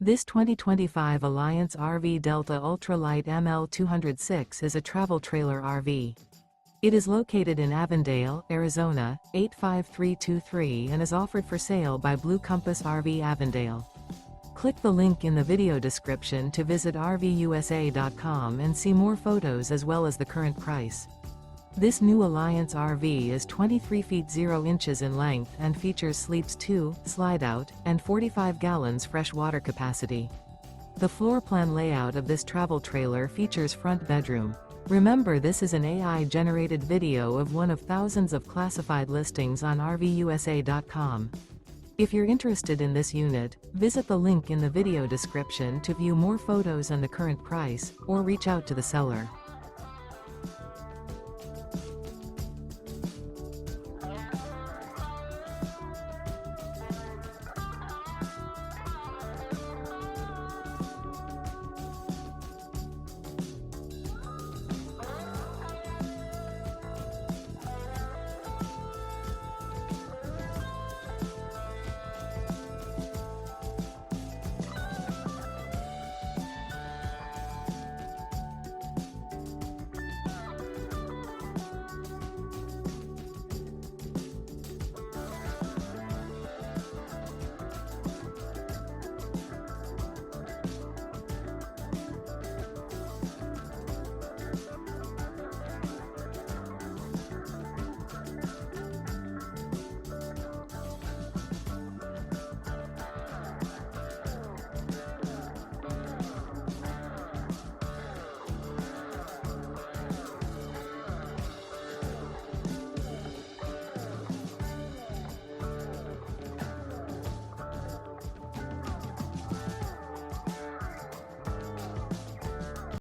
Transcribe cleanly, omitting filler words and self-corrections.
This 2025 Alliance RV Delta Ultralight ML206 is a travel trailer RV. It is located in Avondale, Arizona, 85323 and is offered for sale by Blue Compass RV Avondale. Click the link in the video description to visit RVUSA.com and see more photos as well as the current price. This new Alliance RV is 23 feet 0 inches in length and features sleeps 2, Slideout, and 45 gallons fresh water capacity. The floor plan layout of this travel trailer features front bedroom. Remember, this is an AI-generated video of one of thousands of classified listings on RVUSA.com. If you're interested in this unit, visit the link in the video description to view more photos and the current price, or reach out to the seller.